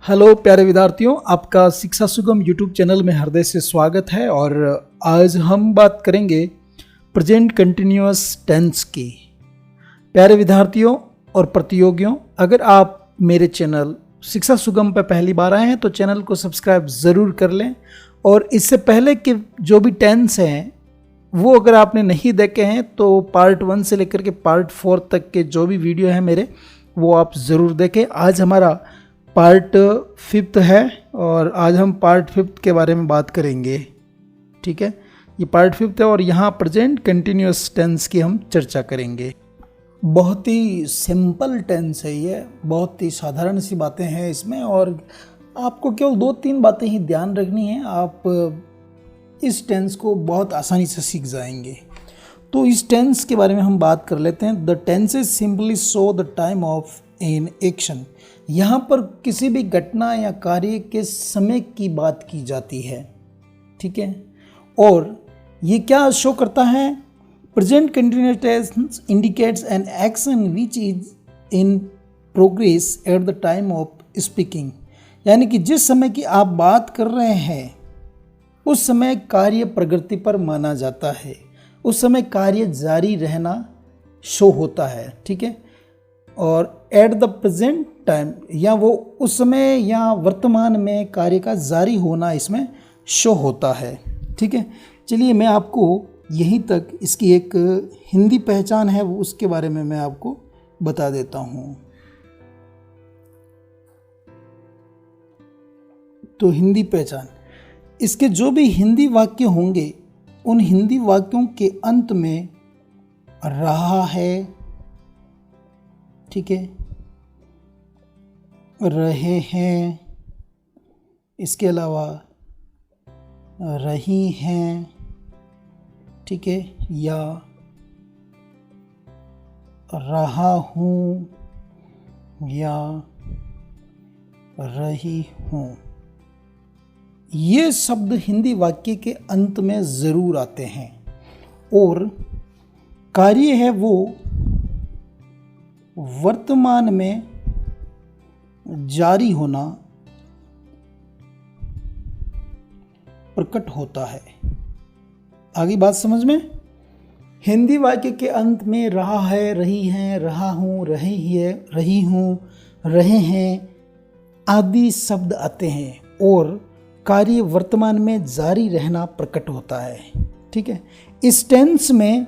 Hello प्यारे विद्यार्थियों, आपका शिक्षा सुगम यूट्यूब चैनल में हृदय से स्वागत है। और आज हम बात करेंगे प्रेजेंट कंटिन्यूअस टेंस की। प्यारे विद्यार्थियों और प्रतियोगियों, अगर आप मेरे चैनल शिक्षा सुगम पर पहली बार आए हैं तो चैनल को सब्सक्राइब ज़रूर कर लें। और इससे पहले के जो भी टेंस हैं वो अगर आपने नहीं देखे हैं तो पार्ट 1 से लेकर के पार्ट 4 तक के जो भी वीडियो हैं मेरे, वो आप ज़रूर देखें। आज हमारा पार्ट 5 है और आज हम पार्ट 5 के बारे में बात करेंगे। ठीक है, ये पार्ट 5 है और यहाँ प्रेजेंट कंटिन्यूअस टेंस की हम चर्चा करेंगे। बहुत ही सिंपल टेंस है ये, बहुत ही साधारण सी बातें हैं इसमें और आपको केवल 2-3 बातें ही ध्यान रखनी है। आप इस टेंस को बहुत आसानी से सीख जाएंगे। तो इस टेंस के बारे में हम बात कर लेते हैं। The tenses simply show the time of an action. यहाँ पर किसी भी घटना या कार्य के समय की बात की जाती है। ठीक है, और ये क्या शो करता है? Present continuous tense indicates an action which is in progress at the time of speaking. यानी कि जिस समय की आप बात कर रहे हैं उस समय कार्य प्रगति पर माना जाता है, उस समय कार्य जारी रहना शो होता है। ठीक है, और एट द प्रेजेंट टाइम या वो उस समय या वर्तमान में कार्य का जारी होना इसमें शो होता है। ठीक है, चलिए मैं आपको यहीं तक इसकी एक हिंदी पहचान है वो उसके बारे में मैं आपको बता देता हूँ। तो हिंदी पहचान, इसके जो भी हिंदी वाक्य होंगे उन हिंदी वाक्यों के अंत में रहा है, ठीक है, रहे हैं, इसके अलावा रही हैं, ठीक है, या रहा हूँ या रही हूँ, ये शब्द हिंदी वाक्य के अंत में ज़रूर आते हैं। और कार्य है वो वर्तमान में जारी होना प्रकट होता है। आगे बात समझ में? हिंदी वाक्य के अंत में रहा है, रही हैं, रहा हूँ, रही है, रही हूँ, रहे हैं आदि शब्द आते हैं और कार्य वर्तमान में जारी रहना प्रकट होता है। ठीक है, इस टेंस में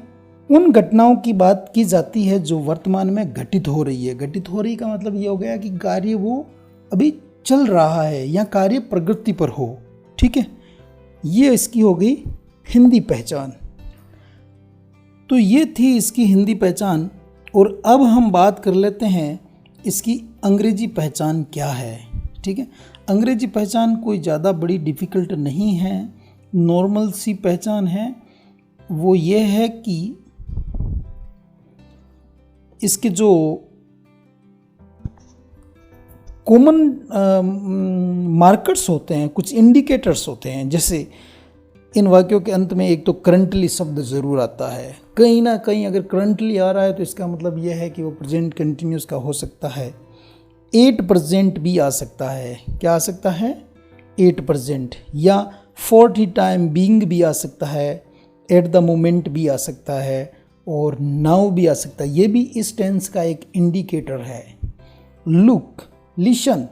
उन घटनाओं की बात की जाती है जो वर्तमान में घटित हो रही है। घटित हो रही का मतलब ये हो गया कि कार्य वो अभी चल रहा है या कार्य प्रगति पर हो। ठीक है, ये इसकी हो गई हिंदी पहचान। तो ये थी इसकी हिंदी पहचान। और अब हम बात कर लेते हैं इसकी अंग्रेजी पहचान क्या है। ठीक है, अंग्रेजी पहचान कोई ज़्यादा बड़ी डिफ़िकल्ट नहीं है, नॉर्मल सी पहचान है। वो ये है कि इसके जो कॉमन मार्कर्स होते हैं, कुछ इंडिकेटर्स होते हैं, जैसे इन वाक्यों के अंत में एक तो करंटली शब्द ज़रूर आता है। कहीं ना कहीं अगर करंटली आ रहा है तो इसका मतलब यह है कि वो प्रेजेंट कंटिन्यूअस का हो सकता है। 8% भी आ सकता है। क्या आ सकता है? 8%। या 40 टाइम बीइंग भी आ सकता है, एट द मोमेंट भी आ सकता है और नाउ भी आ सकता है। ये भी इस टेंस का एक इंडिकेटर है। Look, listen,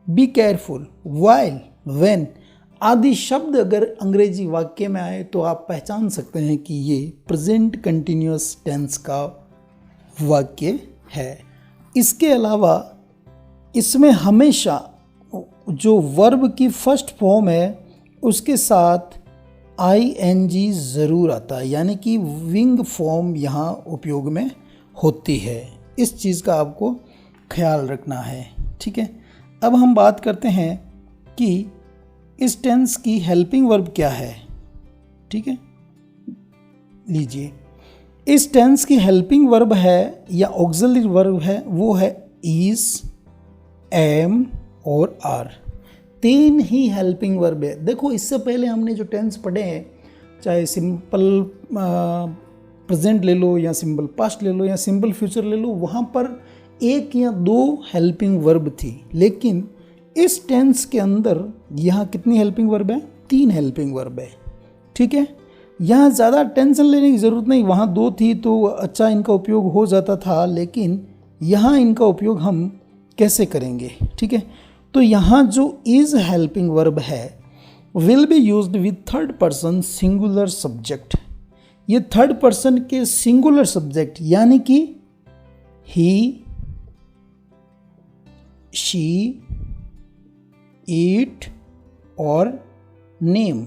be careful, while, when आदि शब्द अगर अंग्रेजी वाक्य में आए तो आप पहचान सकते हैं कि ये प्रेजेंट कंटिन्यूअस टेंस का वाक्य है। इसके अलावा इसमें हमेशा जो वर्ब की फर्स्ट फॉर्म है उसके साथ ING ज़रूर आता है, यानी कि विंग फॉर्म यहाँ उपयोग में होती है। इस चीज़ का आपको ख्याल रखना है। ठीक है, अब हम बात करते हैं कि इस टेंस की हेल्पिंग वर्ब क्या है। ठीक है, लीजिए, इस टेंस की हेल्पिंग वर्ब है या ऑक्सिलरी वर्ब है, वो है इज, एम और आर। 3 ही हेल्पिंग वर्ब है। देखो, इससे पहले हमने जो टेंस पढ़े हैं, चाहे सिंपल प्रेजेंट ले लो या सिंपल पास्ट ले लो या सिंपल फ्यूचर ले लो, वहाँ पर 1 या 2 हेल्पिंग वर्ब थी। लेकिन इस टेंस के अंदर यहाँ कितनी हेल्पिंग वर्ब है? 3 हेल्पिंग वर्ब है। ठीक है, यहाँ ज़्यादा टेंशन लेने की ज़रूरत नहीं, वहाँ 2 थी तो अच्छा इनका उपयोग हो जाता था, लेकिन यहाँ इनका उपयोग हम कैसे करेंगे? ठीक है, तो यहाँ जो इज़ हेल्पिंग वर्ब है will be used with third person singular subject. ये थर्ड पर्सन के सिंगुलर सब्जेक्ट यानी कि ही, शी, इट और नेम,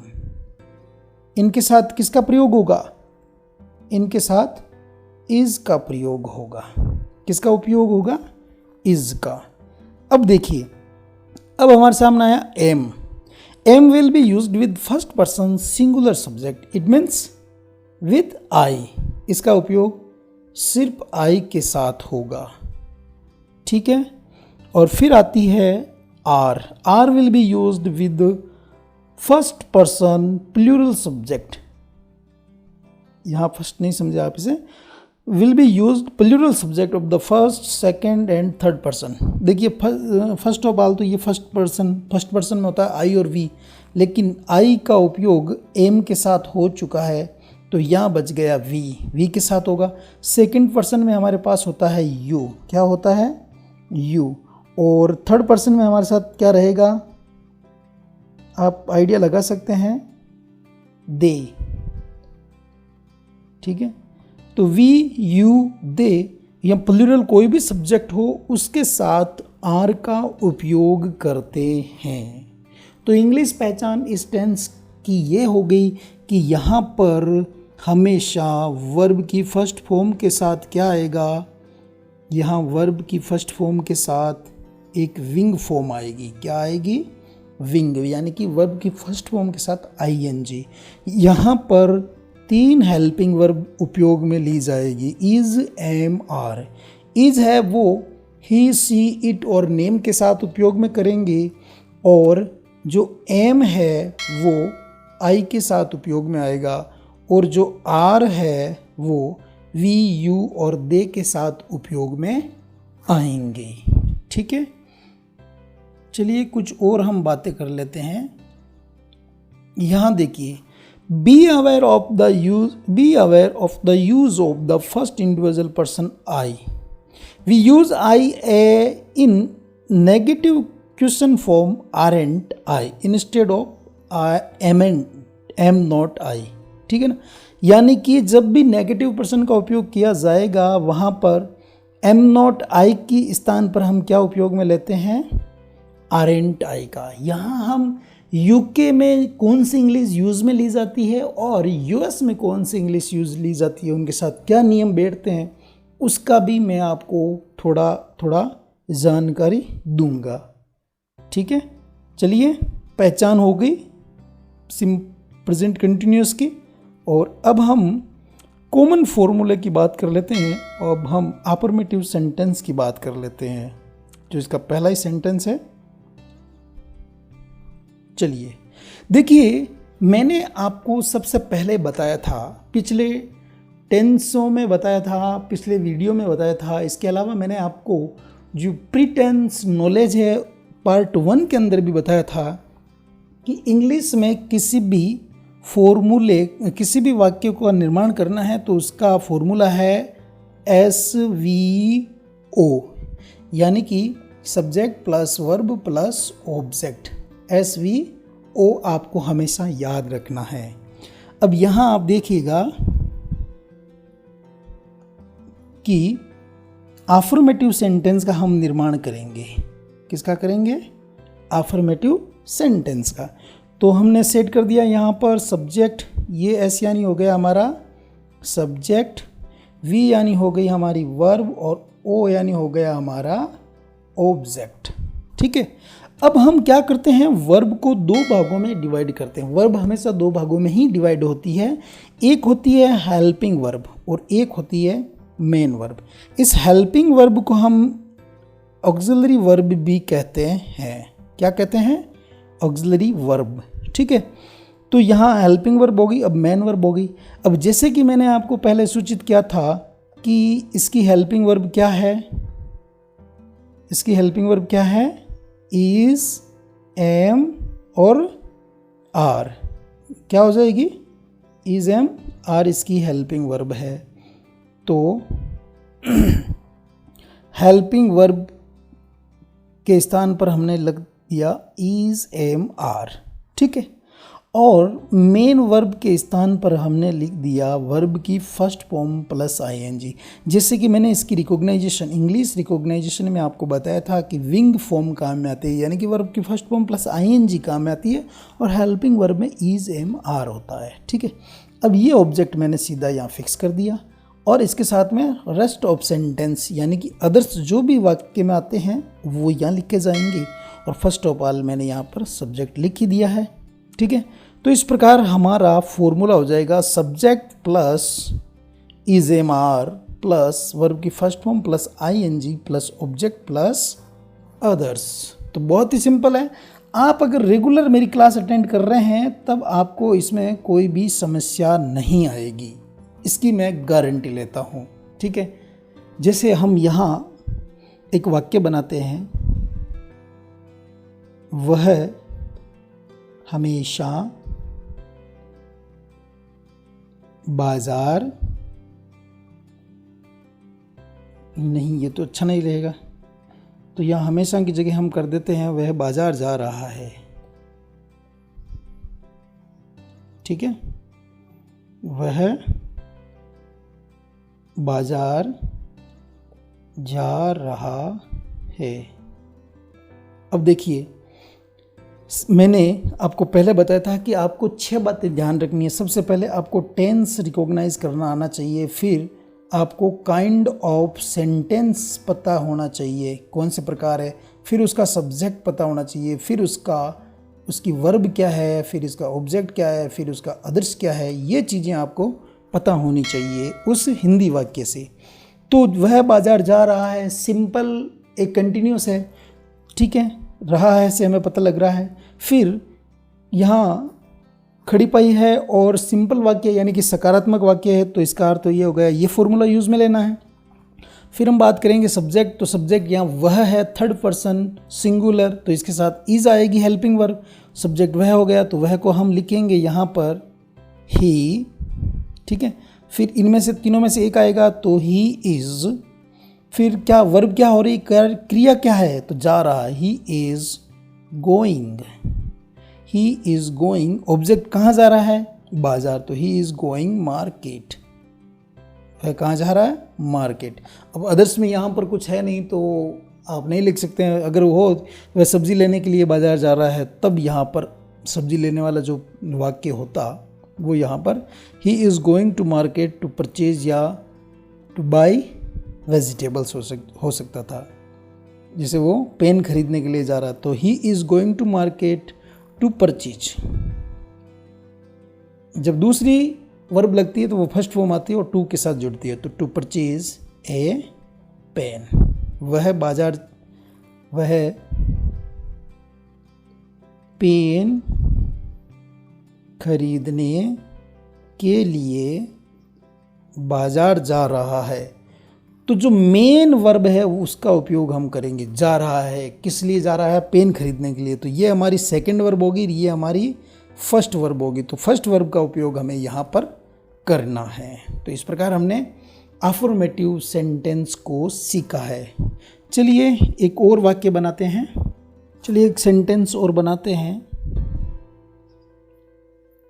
इनके साथ किसका प्रयोग होगा? इनके साथ इज का प्रयोग होगा। किसका उपयोग होगा? इज का। अब देखिए, अब हमारे सामने आया am. Am will be used with first person singular subject, it means with I. इसका उपयोग सिर्फ आई के साथ होगा। ठीक है, और फिर आती है are. Are will be used with first person plural subject. यहाँ फर्स्ट नहीं समझे आप इसे, will be used plural subject of the first, second and third person. देखिए फर्स्ट ऑफ ऑल तो ये फर्स्ट पर्सन में होता है आई और वी, लेकिन आई का उपयोग एम के साथ हो चुका है तो यहाँ बच गया वी के साथ होगा। सेकेंड पर्सन में हमारे पास होता है यू। क्या होता है? यू। और थर्ड पर्सन में हमारे साथ क्या रहेगा? आप आइडिया लगा सकते हैं, दे। ठीक है, तो वी, यू, दे या प्लूरल कोई भी सब्जेक्ट हो उसके साथ आर का उपयोग करते हैं। तो इंग्लिश पहचान इस टेंस की ये हो गई कि यहाँ पर हमेशा वर्ब की फर्स्ट फॉर्म के साथ क्या आएगा? यहाँ वर्ब की फर्स्ट फॉर्म के साथ एक विंग फॉर्म आएगी। क्या आएगी? विंग, यानी कि वर्ब की फर्स्ट फॉर्म के साथ आईएनजी। यहाँ पर 3 हेल्पिंग वर्ब उपयोग में ली जाएगी, इज, एम, आर। इज है वो ही, सी, इट और नेम के साथ उपयोग में करेंगे, और जो एम है वो आई के साथ उपयोग में आएगा, और जो आर है वो वी, यू और दे के साथ उपयोग में आएंगे। ठीक है, चलिए कुछ और हम बातें कर लेते हैं। यहाँ देखिए, be aware of the use of the first individual person I. We use I in negative question form aren't I instead of am not I. ठीक है ना, यानी कि जब भी नेगेटिव पर्सन का उपयोग किया जाएगा वहाँ पर एम नॉट आई की स्थान पर हम क्या उपयोग में लेते हैं? आरेंट आई का। यहाँ हम यूके में कौन सी इंग्लिश यूज़ में ली जाती है और यूएस में कौन सी इंग्लिश यूज़ ली जाती है, उनके साथ क्या नियम बैठते हैं, उसका भी मैं आपको थोड़ा थोड़ा जानकारी दूंगा। ठीक है, चलिए पहचान हो गई प्रेजेंट कंटिन्यूअस की, और अब हम कॉमन फॉर्मूले की बात कर लेते हैं। अब हम अफर्मेटिव सेंटेंस की बात कर लेते हैं, जो इसका पहला ही सेंटेंस है। चलिए देखिए, मैंने आपको सबसे पहले बताया था, पिछले टेंसों में बताया था, पिछले वीडियो में बताया था, इसके अलावा मैंने आपको जो प्री टेंस नॉलेज है पार्ट 1 के अंदर भी बताया था कि इंग्लिश में किसी भी फॉर्मूले, किसी भी वाक्य का निर्माण करना है तो उसका फॉर्मूला है SVO, यानी कि subject plus verb plus object. SVO आपको हमेशा याद रखना है। अब यहाँ आप देखिएगा कि अफर्मेटिव सेंटेंस का हम निर्माण करेंगे। किसका करेंगे? अफर्मेटिव सेंटेंस का। तो हमने सेट कर दिया यहाँ पर सब्जेक्ट, ये एस यानी हो गया हमारा सब्जेक्ट, वी यानी हो गई हमारी वर्ब और ओ यानी हो गया हमारा ऑब्जेक्ट। ठीक है, अब हम क्या करते हैं, वर्ब को 2 भागों में डिवाइड करते हैं। वर्ब हमेशा 2 भागों में ही डिवाइड होती है, एक होती है हेल्पिंग वर्ब और एक होती है मेन वर्ब। इस हेल्पिंग वर्ब को हम ऑक्सिलरी वर्ब भी कहते हैं। क्या कहते हैं? Auxiliary verb. ठीक है, तो यहाँ हेल्पिंग वर्ब होगी, अब मेन वर्ब होगी। अब जैसे कि मैंने आपको पहले सूचित किया था कि इसकी हेल्पिंग वर्ब क्या है, इसकी हेल्पिंग वर्ब क्या है? इज, एम और आर क्या हो जाएगी, इज, एम, आर इसकी हेल्पिंग वर्ब है। तो हेल्पिंग वर्ब के स्थान पर हमने लग दिया इज, एम, आर, ठीक है। और मेन वर्ब के स्थान पर हमने लिख दिया वर्ब की फर्स्ट फॉर्म प्लस आईएनजी। जैसे कि मैंने इसकी रिकॉग्नाइजेशन, इंग्लिश रिकॉग्नाइजेशन में आपको बताया था कि विंग फॉर्म काम में आती है, यानी कि वर्ब की फर्स्ट फॉर्म प्लस आईएनजी काम में आती है, और हेल्पिंग वर्ब में इज, एम, आर होता है, ठीक है। अब ये ऑब्जेक्ट मैंने सीधा यहाँ फिक्स कर दिया, और इसके साथ में रेस्ट ऑफ सेंटेंस यानी कि अदर्स जो भी वाक्य में आते हैं वो यहाँ लिखे जाएंगे, और फर्स्ट ऑफ ऑल मैंने यहाँ पर सब्जेक्ट लिख ही दिया है, ठीक है। तो इस प्रकार हमारा फॉर्मूला हो जाएगा subject plus is, am, are plus verb की first form plus ING plus object plus others. तो बहुत ही सिंपल है। आप अगर रेगुलर मेरी क्लास अटेंड कर रहे हैं तब आपको इसमें कोई भी समस्या नहीं आएगी, इसकी मैं गारंटी लेता हूँ, ठीक है। जैसे हम यहाँ एक वाक्य बनाते हैं, वह हमेशा बाजार, नहीं ये तो अच्छा नहीं रहेगा, तो यहाँ हमेशा की जगह हम कर देते हैं वह बाजार जा रहा है, ठीक है। वह बाजार जा रहा है। अब देखिए, मैंने आपको पहले बताया था कि आपको 6 बातें ध्यान रखनी है। सबसे पहले आपको टेंस रिकॉग्नाइज करना आना चाहिए, फिर आपको काइंड ऑफ सेंटेंस पता होना चाहिए कौन से प्रकार है, फिर उसका सब्जेक्ट पता होना चाहिए, फिर उसकी वर्ब क्या है, फिर इसका ऑब्जेक्ट क्या है, फिर उसका अदर्स क्या है, ये चीज़ें आपको पता होनी चाहिए उस हिंदी वाक्य से। तो वह बाजार जा रहा है, सिंपल एक कंटिन्यूस है, ठीक है, रहा है से हमें पता लग रहा है। फिर यहाँ खड़ी पाई है और सिंपल वाक्य यानी कि सकारात्मक वाक्य है, तो इसका अर्थ तो ये हो गया, ये फॉर्मूला यूज़ में लेना है। फिर हम बात करेंगे सब्जेक्ट, तो सब्जेक्ट यहाँ वह है, थर्ड पर्सन सिंगुलर, तो इसके साथ इज आएगी हेल्पिंग वर्ब। सब्जेक्ट वह हो गया, तो वह को हम लिखेंगे यहाँ पर ही, ठीक है। फिर इनमें से तीनों में से एक आएगा तो ही इज़। फिर क्या वर्ब क्या हो रही, क्रिया क्या है, तो जा रहा है, ही is going, he is going. Object कहाँ जा रहा है, बाजार, तो ही इज़ गोइंग मार्केट, वह कहाँ जा रहा है, मार्केट। अब अदर्स में यहाँ पर कुछ है नहीं तो आप नहीं लिख सकते हैं। अगर वो वह सब्ज़ी लेने के लिए बाजार जा रहा है तब यहाँ पर सब्ज़ी लेने वाला जो वाक्य होता वो यहाँ पर he is going to market to purchase या टू बाई वेजिटेबल्स हो सकता था। जैसे वो पेन खरीदने के लिए जा रहा, तो he is going to market to purchase. जब दूसरी वर्ब लगती है तो वो फर्स्ट फॉर्म आती है और टू के साथ जुड़ती है, तो टू परचेज ए पेन। वह बाजार, वह पेन खरीदने के लिए बाजार जा रहा है। तो जो मेन वर्ब है उसका उपयोग हम करेंगे, जा रहा है, किस लिए जा रहा है, पेन खरीदने के लिए, तो ये हमारी सेकंड वर्ब होगी, ये हमारी फर्स्ट वर्ब होगी। तो फर्स्ट वर्ब का उपयोग हमें यहाँ पर करना है। तो इस प्रकार हमने अफर्मेटिव सेंटेंस को सीखा है। चलिए एक और वाक्य बनाते हैं, चलिए एक सेंटेंस और बनाते हैं।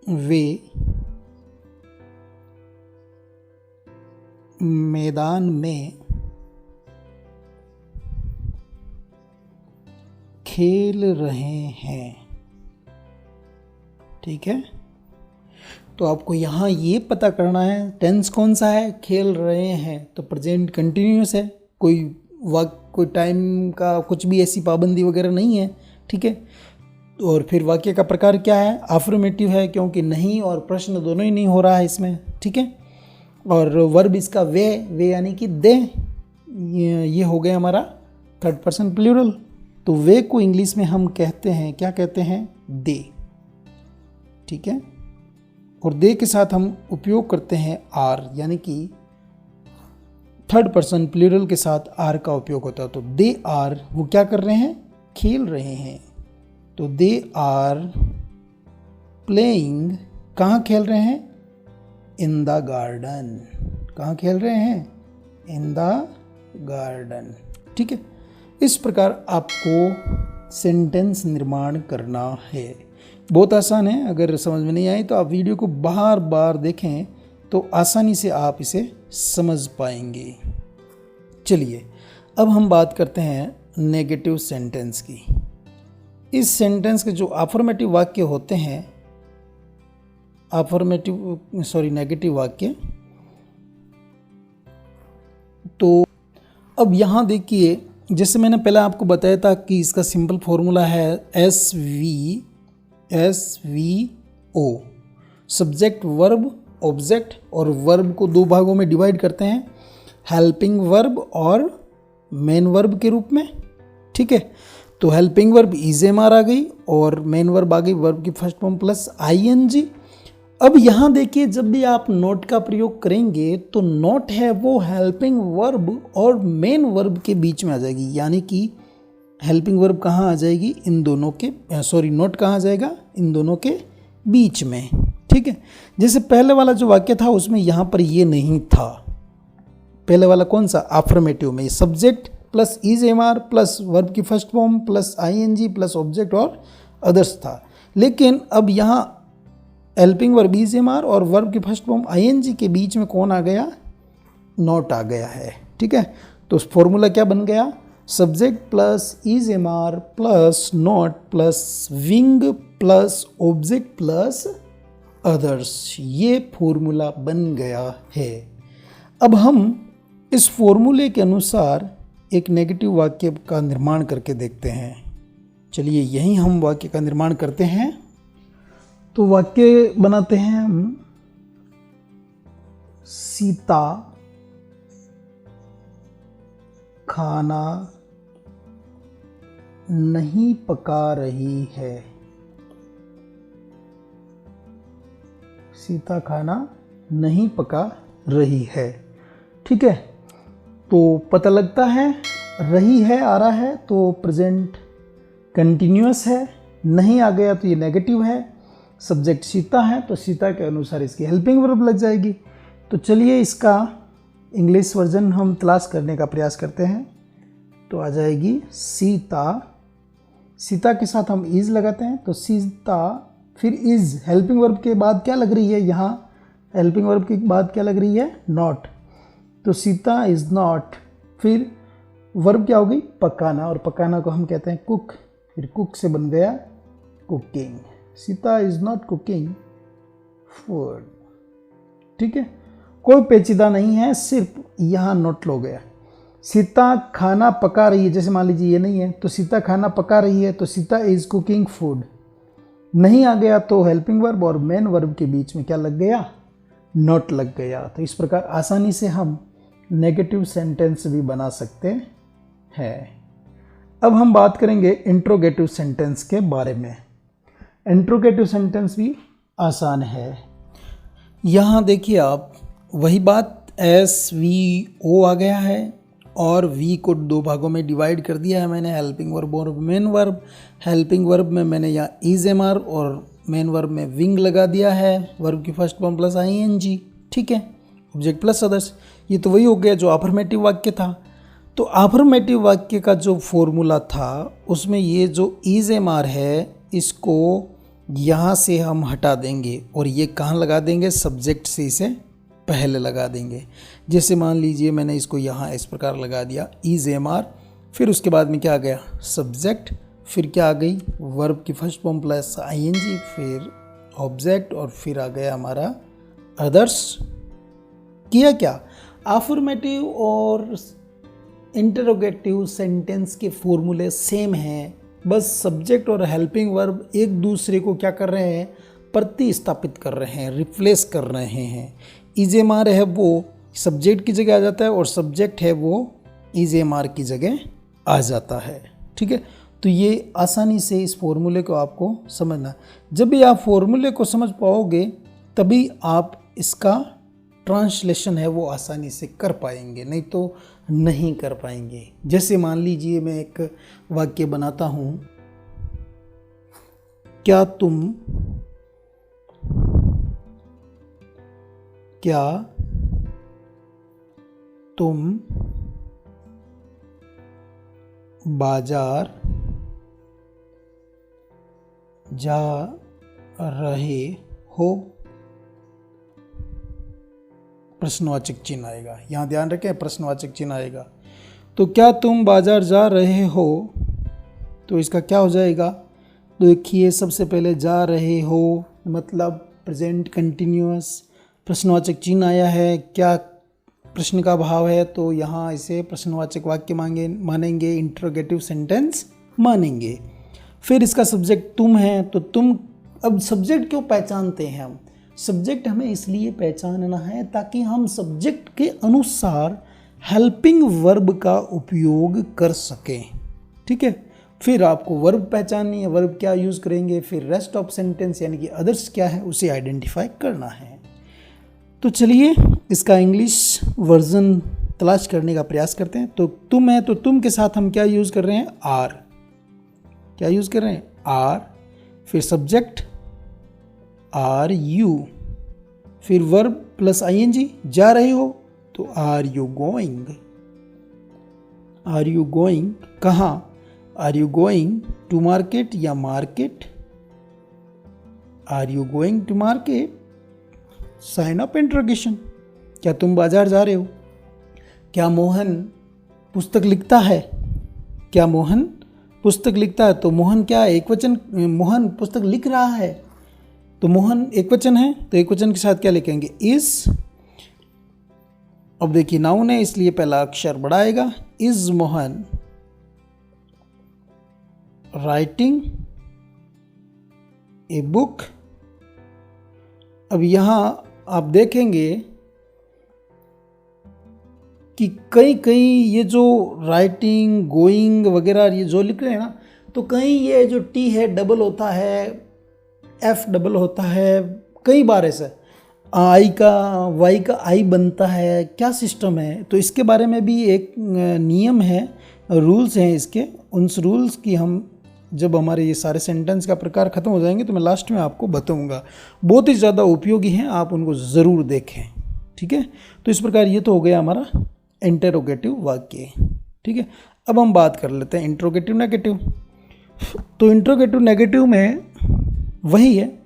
वे मैदान में खेल रहे हैं, ठीक है। तो आपको यहाँ ये पता करना है टेंस कौन सा है, खेल रहे हैं, तो प्रेजेंट कंटिन्यूअस है, कोई टाइम का कुछ भी ऐसी पाबंदी वगैरह नहीं है, ठीक है। और फिर वाक्य का प्रकार क्या है, अफर्मेटिव है, क्योंकि नहीं और प्रश्न दोनों ही नहीं हो रहा है इसमें, ठीक है। और वर्ब इसका वे यानी कि दे, ये हो गया हमारा थर्ड पर्सन प्लूरल। तो वे को इंग्लिश में हम कहते हैं, क्या कहते हैं, दे, ठीक है। और दे के साथ हम उपयोग करते हैं आर, यानी कि थर्ड पर्सन प्लूरल के साथ आर का उपयोग होता है। तो दे आर, वो क्या कर रहे हैं, खेल रहे हैं। तो दे आर प्लेइंग, कहाँ खेल रहे हैं? In the garden. कहाँ खेल रहे हैं? In the garden. ठीक है, इस प्रकार आपको सेंटेंस निर्माण करना है। बहुत आसान है, अगर समझ में नहीं आई तो आप वीडियो को बार बार देखें तो आसानी से आप इसे समझ पाएंगे। चलिए अब हम बात करते हैं नेगेटिव सेंटेंस की। इस सेंटेंस के जो अफर्मेटिव वाक्य होते हैं, नेगेटिव वाक्य, तो अब यहाँ देखिए, जैसे मैंने पहले आपको बताया था कि इसका सिंपल फॉर्मूला है SVO, सब्जेक्ट वर्ब ऑब्जेक्ट, और वर्ब को दो भागों में डिवाइड करते हैं, हेल्पिंग वर्ब और मेन वर्ब के रूप में। ठीक है, तो हेल्पिंग वर्ब इज़-एम-आर आ गई और मेन वर्ब आ गई वर्ब की फर्स्ट फॉर्म प्लस ING। अब यहाँ देखिए, जब भी आप नॉट का प्रयोग करेंगे तो नॉट है वो हेल्पिंग वर्ब और मेन वर्ब के बीच में आ जाएगी, यानी कि हेल्पिंग वर्ब कहाँ आ जाएगी? इन दोनों के, नॉट कहाँ आ जाएगा? इन दोनों के बीच में। ठीक है, जैसे पहले वाला जो वाक्य था उसमें यहाँ पर ये नहीं था। पहले वाला कौन सा? अफर्मेटिव में subject plus is am are plus verb की first form plus ING plus object और अदर्स था। लेकिन अब यहाँ हेल्पिंग वर्ब इज़-एम-आर और वर्ब की फर्स्ट फॉर्म ING के बीच में कौन आ गया? नॉट आ गया है। ठीक है, तो फॉर्मूला क्या बन गया? Subject plus is am are plus not plus wing plus object plus others, ये फॉर्मूला बन गया है। अब हम इस फॉर्मूले के अनुसार एक नेगेटिव वाक्य का निर्माण करके देखते हैं। चलिए यहीं हम वाक्य का निर्माण करते हैं। तो वाक्य बनाते हैं हम, सीता खाना नहीं पका रही है। सीता खाना नहीं पका रही है। ठीक है, तो पता लगता है रही है आ रहा है तो प्रेजेंट कंटिन्यूअस है, नहीं आ गया तो ये नेगेटिव है, सब्जेक्ट सीता है तो सीता के अनुसार इसकी हेल्पिंग वर्ब लग जाएगी। तो चलिए इसका इंग्लिश वर्जन हम तलाश करने का प्रयास करते हैं। तो आ जाएगी सीता, सीता के साथ हम इज़ लगाते हैं तो सीता, फिर इज़, हेल्पिंग वर्ब के बाद क्या लग रही है? यहाँ हेल्पिंग वर्ब के बाद क्या लग रही है? नॉट। तो सीता इज़ नॉट, फिर वर्ब क्या हो गई? पकाना, और पकाना को हम कहते हैं कुक, फिर कुक से बन गया cooking. Sita is not cooking food. ठीक है, कोई पेचीदा नहीं है, सिर्फ यहाँ नोट लो गया। सीता खाना पका रही है, जैसे मान लीजिए ये नहीं है तो सीता खाना पका रही है तो सीता इज़ कुकिंग फूड। नहीं आ गया तो हेल्पिंग वर्ब और मेन वर्ब के बीच में क्या लग गया? नॉट लग गया। तो इस प्रकार आसानी से हम नेगेटिव सेंटेंस भी बना सकते हैं। अब हम बात करेंगे इंट्रोगेटिव सेंटेंस के बारे में। इंट्रोगेटिव सेंटेंस भी आसान है। यहाँ देखिए आप, वही बात SVO आ गया है और V को दो भागों में डिवाइड कर दिया है मैंने, हेल्पिंग वर्ब और मेन वर्ब। हेल्पिंग वर्ब में मैंने यहाँ इज़-एम-आर और मेन वर्ब में विंग लगा दिया है, वर्ब की फर्स्ट फॉर्म प्लस ING। ठीक है, ऑब्जेक्ट प्लस अदर्स। ये तो वही हो गया जो अफर्मेटिव वाक्य था। तो अफर्मेटिव वाक्य का जो फॉर्मूला था उसमें ये जो इज़-एम-आर है इसको यहाँ से हम हटा देंगे और ये कहाँ लगा देंगे? सब्जेक्ट से इसे पहले लगा देंगे। जैसे मान लीजिए मैंने इसको यहाँ इस प्रकार लगा दिया इज़-एम-आर, फिर उसके बाद में क्या आ गया? सब्जेक्ट, फिर क्या आ गई? वर्ब की फर्स्ट फॉर्म प्लस ING, फिर ऑब्जेक्ट और फिर आ गया हमारा अदर्स। किया क्या? अफर्मेटिव और इंटरोगेटिव सेंटेंस के फॉर्मूले सेम हैं, बस सब्जेक्ट और हेल्पिंग वर्ब एक दूसरे को क्या कर रहे हैं? प्रतिस्थापित कर रहे हैं, रिप्लेस कर रहे हैं। इज़-एम-आर है वो सब्जेक्ट की जगह आ जाता है और सब्जेक्ट है वो इज़-एम-आर की जगह आ जाता है। ठीक है, तो ये आसानी से इस फॉर्मूले को आपको समझना। जब भी आप फॉर्मूले को समझ पाओगे तभी आप इसका ट्रांसलेशन है वो आसानी से कर पाएंगे, नहीं तो नहीं कर पाएंगे। जैसे मान लीजिए मैं एक वाक्य बनाता हूँ, क्या तुम बाजार जा रहे हो? प्रश्नवाचक चिन्ह आएगा, यहाँ ध्यान रखें, प्रश्नवाचक चिन्ह आएगा। तो क्या तुम बाजार जा रहे हो, तो इसका क्या हो जाएगा? तो देखिए, सबसे पहले जा रहे हो मतलब प्रेजेंट कंटिन्यूअस, प्रश्नवाचक चिन्ह आया है, क्या प्रश्न का भाव है, तो यहाँ इसे प्रश्नवाचक वाक्य मानेंगे, इंट्रोगेटिव सेंटेंस मानेंगे। फिर इसका सब्जेक्ट तुम है, तो तुम, अब सब्जेक्ट क्यों पहचानते हैं हम? सब्जेक्ट हमें इसलिए पहचानना है ताकि हम सब्जेक्ट के अनुसार हेल्पिंग वर्ब का उपयोग कर सकें, ठीक है। फिर आपको वर्ब पहचाननी है, वर्ब क्या यूज़ करेंगे, फिर रेस्ट ऑफ सेंटेंस यानी कि अदर्स क्या है उसे आइडेंटिफाई करना है। तो चलिए इसका इंग्लिश वर्जन तलाश करने का प्रयास करते हैं। तो तुम है, तो तुम के साथ हम क्या यूज़ कर रहे हैं? आर। क्या यूज़ कर रहे हैं? आर। फिर सब्जेक्ट आर यू, फिर वर्ब प्लस आईएनजी, जा रहे हो तो are you going. Are you going कहाँ? Are you going to market या market? Are you going to market? Sign of interrogation. क्या तुम बाजार जा रहे हो? क्या मोहन पुस्तक लिखता है? क्या मोहन पुस्तक लिखता है? तो मोहन क्या है? एक वचन, मोहन पुस्तक लिख रहा है, तो मोहन एक वचन है, तो एक वचन के साथ क्या लिखेंगे? इज। अब देखिए नाउन है इसलिए पहला अक्षर बड़ा आएगा। Is Mohan writing a book. अब यहां आप देखेंगे कि कहीं ये जो राइटिंग, गोइंग वगैरह ये जो लिख रहे हैं ना, तो कहीं ये जो टी है डबल होता है, एफ डबल होता है, कई बार ऐसा आई का वाई का आई बनता है, क्या सिस्टम है? तो इसके बारे में भी एक नियम है, रूल्स हैं इसके। उन रूल्स की हम जब हमारे ये सारे सेंटेंस का प्रकार ख़त्म हो जाएंगे तो मैं लास्ट में आपको बताऊंगा। बहुत ही ज़्यादा उपयोगी हैं, आप उनको ज़रूर देखें, ठीक है। तो इस प्रकार ये तो हो गया हमारा इंटरोगेटिव वाक्य, ठीक है। अब हम बात कर लेते हैं इंट्रोगेटिव नेगेटिव। तो इंट्रोगेटिव नेगेटिव में वही है,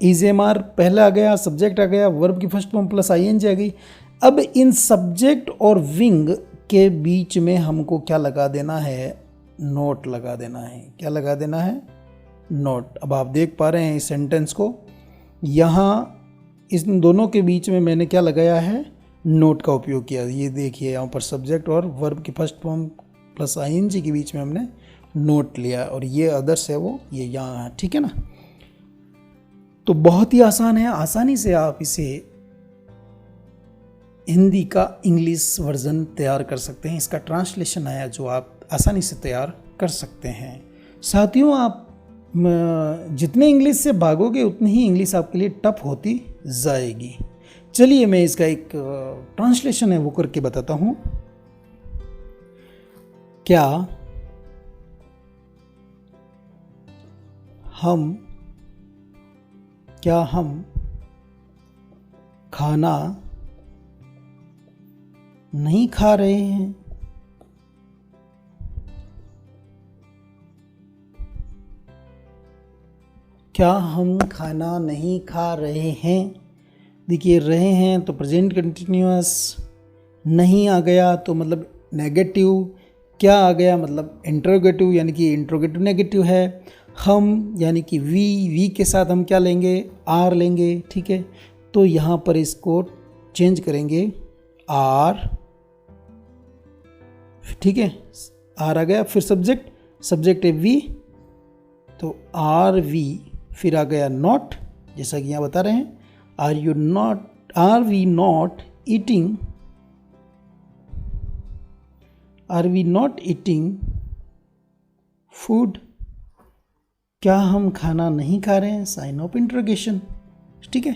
इज एम आर पहले आ गया, सब्जेक्ट आ गया, वर्ब की फर्स्ट फॉर्म प्लस आईएनजी आ गई। अब इन सब्जेक्ट और विंग के बीच में हमको क्या लगा देना है? नोट लगा देना है। क्या लगा देना है? नोट। अब आप देख पा रहे हैं इस सेंटेंस को, यहाँ इस दोनों के बीच में मैंने क्या लगाया है? नोट का उपयोग किया। ये देखिए यहाँ पर सब्जेक्ट और वर्ब की फर्स्ट फॉर्म प्लस आईएनजी के बीच में हमने नोट लिया, और ये अदर्स है वो ये यहाँ है, ठीक है ना। तो बहुत ही आसान है, आसानी से आप इसे हिंदी का इंग्लिश वर्जन तैयार कर सकते हैं। इसका ट्रांसलेशन आया जो आप आसानी से तैयार कर सकते हैं। साथियों, आप जितने इंग्लिश से भागोगे उतनी ही इंग्लिश आपके लिए टफ होती जाएगी। चलिए मैं इसका एक ट्रांसलेशन है वो करके बताता हूँ। क्या हम खाना नहीं खा रहे हैं? क्या हम खाना नहीं खा रहे हैं? देखिए रहे हैं तो प्रेजेंट कंटिन्यूअस, नहीं आ गया तो मतलब नेगेटिव, क्या आ गया मतलब इंट्रोगेटिव यानी कि इंट्रोगेटिव नेगेटिव है। हम यानी कि वी के साथ हम क्या लेंगे? आर लेंगे, ठीक है। तो यहाँ पर इसको चेंज करेंगे आर, ठीक है, आर आ गया। फिर सब्जेक्ट है वी, तो आर वी, फिर आ गया नॉट, जैसा कि यहाँ बता रहे हैं, are we not eating food? क्या हम खाना नहीं खा रहे हैं? साइन ऑफ इंट्रोगेशन, ठीक है।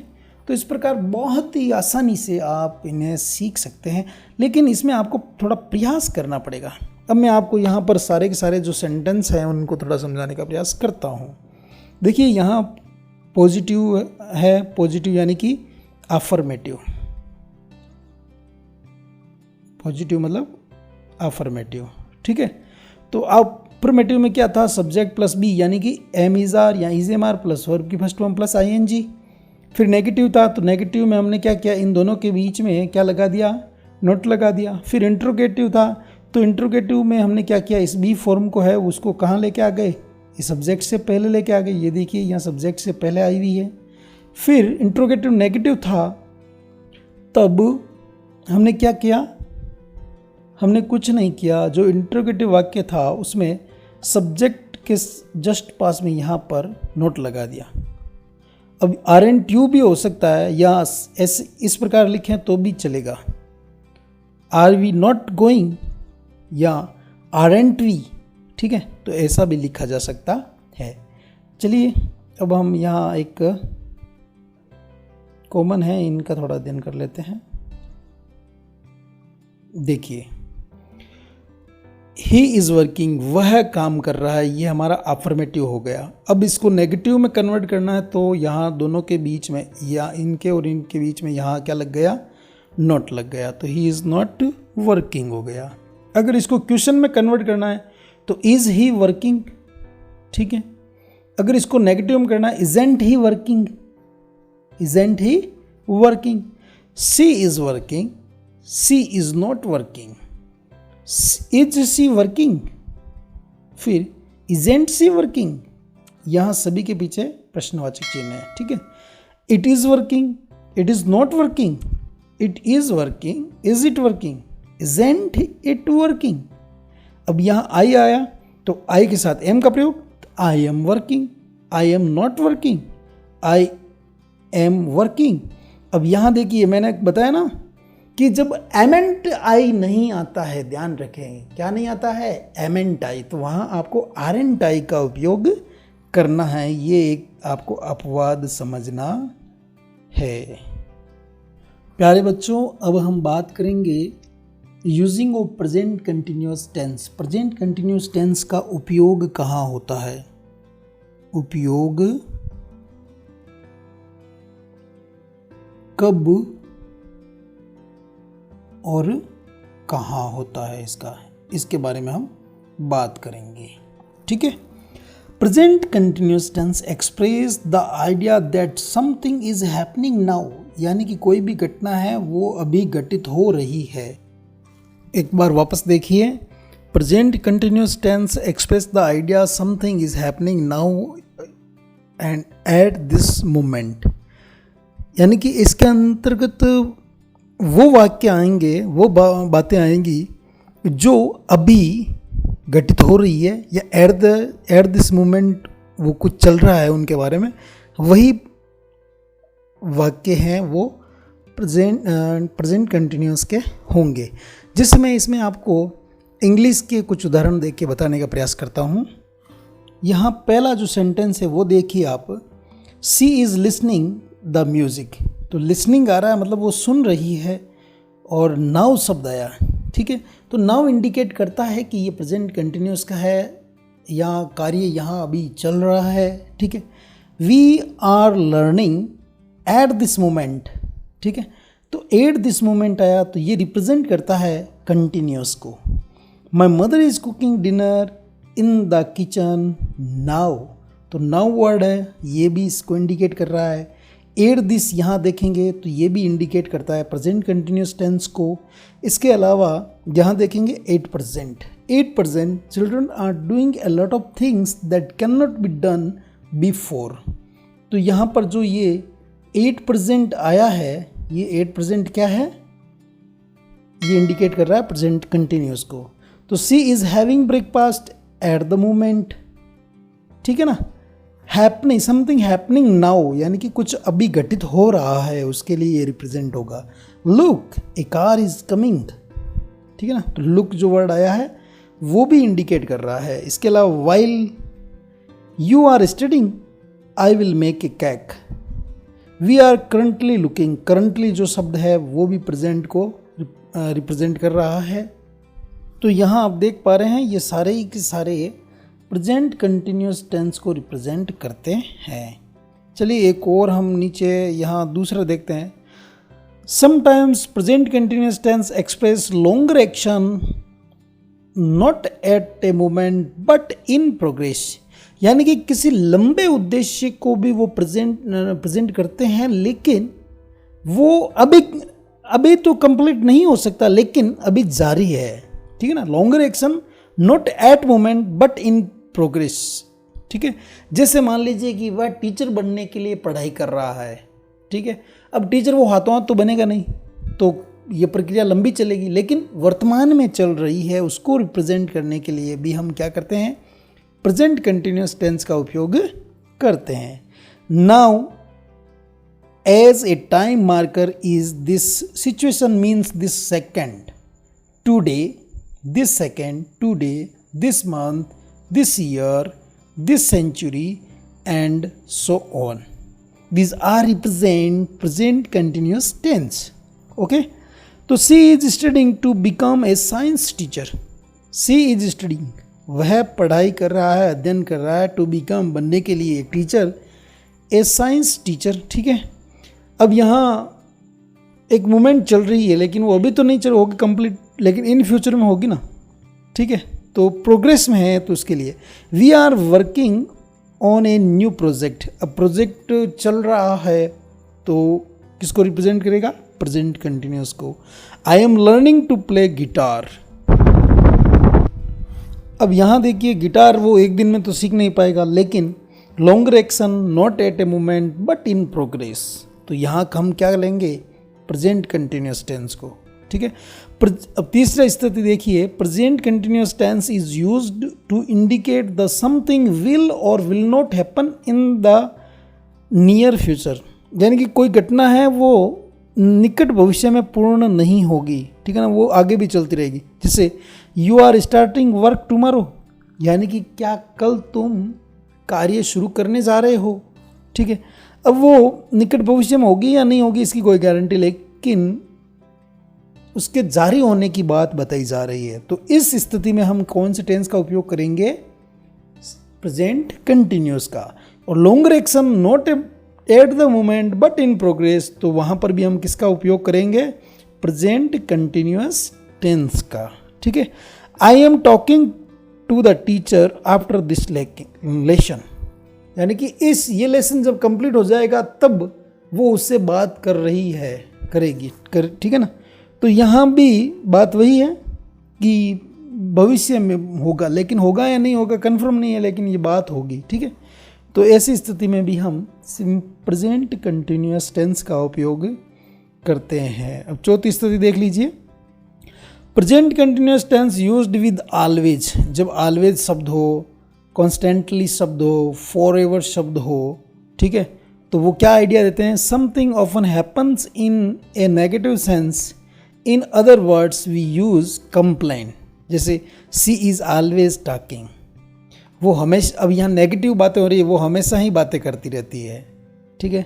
तो इस प्रकार बहुत ही आसानी से आप इन्हें सीख सकते हैं, लेकिन इसमें आपको थोड़ा प्रयास करना पड़ेगा। अब मैं आपको यहाँ पर सारे के सारे जो सेंटेंस हैं उनको थोड़ा समझाने का प्रयास करता हूँ। देखिए यहाँ पॉजिटिव है, पॉजिटिव यानी कि अफर्मेटिव, पॉजिटिव मतलब अफर्मेटिव, ठीक है। तो अफर्मेटिव में क्या था, सब्जेक्ट प्लस बी यानी कि एम इज आर या is am are plus verb की फर्स्ट फॉर्म प्लस ING। फिर नेगेटिव था, तो नेगेटिव में हमने क्या किया, इन दोनों के बीच में क्या लगा दिया, नोट लगा दिया। फिर इंट्रोगेटिव था, तो इंट्रोगेटिव में हमने क्या किया, इस बी फॉर्म को है उसको कहाँ लेके आ गए, इस सब्जेक्ट से पहले लेके आ गए। ये देखिए यहाँ सब्जेक्ट से पहले आई हुई है। फिर इंट्रोगेटिव नेगेटिव था, तब हमने क्या किया, हमने कुछ नहीं किया। जो इंट्रोगेटिव वाक्य था उसमें सब्जेक्ट के जस्ट पास में यहाँ पर नोट लगा दिया। अब RNTU भी हो सकता है या ऐसे इस प्रकार लिखें तो भी चलेगा, आर वी नॉट गोइंग या आरएंट वी, ठीक है, तो ऐसा भी लिखा जा सकता है। चलिए अब हम यहाँ एक कॉमन है, इनका थोड़ा अध्ययन कर लेते हैं। देखिए ही इज़ वर्किंग, वह काम कर रहा है, ये हमारा अफर्मेटिव हो गया। अब इसको नेगेटिव में कन्वर्ट करना है, तो यहाँ दोनों के बीच में या इनके और इनके बीच में यहाँ क्या लग गया, नॉट लग गया, तो ही इज़ नॉट वर्किंग हो गया। अगर इसको क्वेश्चन में कन्वर्ट करना है तो इज़ ही वर्किंग, ठीक है। अगर इसको नेगेटिव में करना है, isn't he working, isn't he working. She is working, she is not working. Is she working, फिर इजेंट सी वर्किंग, यहाँ सभी के पीछे प्रश्नवाचक चिन्ह है, ठीक है। It is working, it is not working, it is working, is it working, isn't it working. अब यहाँ आई आया तो आई के साथ एम का प्रयोग, I am working, I am not working, I am working. अब यहाँ देखिए मैंने बताया ना कि जब एमेंट आई नहीं आता है, ध्यान रखें क्या नहीं आता है, एमेंट आई, तो वहाँ आपको आरेंट आई का उपयोग करना है। ये एक आपको अपवाद समझना है। प्यारे बच्चों, अब हम बात करेंगे using of present continuous tense. Present continuous tense का उपयोग कहाँ होता है, उपयोग कब और कहाँ होता है इसके बारे में हम बात करेंगे, ठीक है। Present continuous tense express the idea that something is happening now, यानी कि कोई भी घटना है वो अभी घटित हो रही है। एक बार वापस देखिए, present continuous tense express the idea something is happening now and at this moment, यानी कि इसके अंतर्गत वो वाक्य आएंगे, वो बातें आएंगी जो अभी घटित हो रही है या एट दिस मोमेंट वो कुछ चल रहा है उनके बारे में, वही वाक्य हैं वो प्रेजेंट कंटिन्यूअस के होंगे। जिसमें इसमें आपको इंग्लिश के कुछ उदाहरण देख के बताने का प्रयास करता हूँ। यहाँ पहला जो सेंटेंस है वो देखिए आप, सी इज़ लिसनिंग द म्यूज़िक, तो लिसनिंग आ रहा है मतलब वो सुन रही है, और नाउ शब्द आया, ठीक है। तो नाउ इंडिकेट करता है कि ये प्रेजेंट कंटिन्यूअस का है या कार्य यहाँ अभी चल रहा है, ठीक है। We are learning at this moment, ठीक है। तो एट दिस मोमेंट आया तो ये रिप्रेजेंट करता है कंटिन्यूअस को। My mother is cooking dinner in the kitchen now, तो नाउ वर्ड है, ये भी इसको इंडिकेट कर रहा है। एट दिस यहाँ देखेंगे तो ये भी इंडिकेट करता है प्रेजेंट कंटिन्यूअस टेंस को। इसके अलावा यहाँ देखेंगे 8% children are doing a lot of things that can not be done before, तो यहाँ पर जो ये 8% आया है, ये 8% क्या है, ये इंडिकेट कर रहा है प्रेजेंट कंटिन्यूअस को। तो she is having breakfast at the moment, ठीक है ना। हैपनिंग, समथिंग हैपनिंग नाउ, यानी कि कुछ अभी घटित हो रहा है, उसके लिए ये रिप्रेजेंट होगा। Look A car is coming, ठीक है ना। तो लुक जो वर्ड आया है वो भी इंडिकेट कर रहा है। इसके अलावा while you are studying I will make a cake, we are currently looking, currently जो शब्द है वो भी प्रेजेंट को रिप्रेजेंट कर रहा है। तो यहाँ आप देख पा रहे हैं ये सारे के सारे प्रेजेंट कंटिन्यूस टेंस को रिप्रेजेंट करते हैं। चलिए एक और हम नीचे यहाँ दूसरा देखते हैं। Sometimes present continuous tense express longer action not at a moment but in progress, यानी कि किसी लंबे उद्देश्य को भी वो प्रेजेंट करते हैं, लेकिन वो अभी तो कंप्लीट नहीं हो सकता, लेकिन अभी जारी है, ठीक है ना। Longer action not eight moment but in progress, ठीक है। जैसे मान लीजिए कि वह टीचर बनने के लिए पढ़ाई कर रहा है, ठीक है। अब टीचर वो हाथों हाथ तो बनेगा नहीं, तो ये प्रक्रिया लंबी चलेगी, लेकिन वर्तमान में चल रही है उसको रिप्रेजेंट करने के लिए भी हम क्या करते हैं, प्रेजेंट कंटिन्यूस टेंस का उपयोग करते हैं। Now as a time marker is this situation means this second, today, this second, today, this month, this year, this century and so on. These are represent present continuous tense. Okay, तो she is studying to become a science teacher. She is studying, वह पढ़ाई कर रहा है, अध्ययन कर रहा है, to become बनने के लिए एक टीचर, a science teacher, ठीक है। अब यहाँ एक मोमेंट चल रही है, लेकिन वो अभी तो नहीं चल होगी कंप्लीट, लेकिन इन फ्यूचर में होगी ना, ठीक है। तो प्रोग्रेस में है, तो उसके लिए we are working on a new project. अब प्रोजेक्ट चल रहा है तो किसको रिप्रेजेंट करेगा, प्रेजेंट कंटिन्यूस को। I am learning to play guitar. अब यहाँ देखिए गिटार वो एक दिन में तो सीख नहीं पाएगा, लेकिन longer action not at a moment but in progress, तो यहाँ हम क्या लेंगे, प्रेजेंट कंटिन्यूस टेंस को, ठीक है। अब तीसरा स्थिति देखिए, present continuous tense is used to indicate the something will or will not happen in the near future, यानी कि कोई घटना है वो निकट भविष्य में पूर्ण नहीं होगी, ठीक है ना, वो आगे भी चलती रहेगी। जैसे you are starting work tomorrow, यानी कि क्या कल तुम कार्य शुरू करने जा रहे हो, ठीक है। अब वो निकट भविष्य में होगी या नहीं होगी इसकी कोई गारंटी, लेकिन उसके जारी होने की बात बताई जा रही है। तो इस स्थिति में हम कौन से टेंस का उपयोग करेंगे, प्रेजेंट कंटिन्यूस का। और longer action not eight the moment but in progress, तो वहाँ पर भी हम किसका उपयोग करेंगे, प्रेजेंट कंटिन्यूस टेंस का, ठीक है। I am talking to the teacher after this lesson, यानी कि ये लेसन जब कंप्लीट हो जाएगा तब वो उससे बात कर रही है, करेगी, ठीक है ना। तो यहाँ भी बात वही है कि भविष्य में होगा, लेकिन होगा या नहीं होगा कंफर्म नहीं है, लेकिन ये बात होगी, ठीक है। तो ऐसी स्थिति में भी हम प्रेजेंट कंटिन्यूअस टेंस का उपयोग करते हैं। अब चौथी स्थिति देख लीजिए, present continuous tense used with always, जब ऑलवेज शब्द हो, कॉन्स्टेंटली शब्द हो, फॉरएवर शब्द हो, ठीक है। तो वो क्या आइडिया देते हैं, something often happens in a negative sense, in other words we use complain, जैसे सी इज़ ऑलवेज टॉकिंग, वो हमेशा, अब यहाँ नेगेटिव बातें हो रही है, वो हमेशा ही बातें करती रहती है, ठीक है।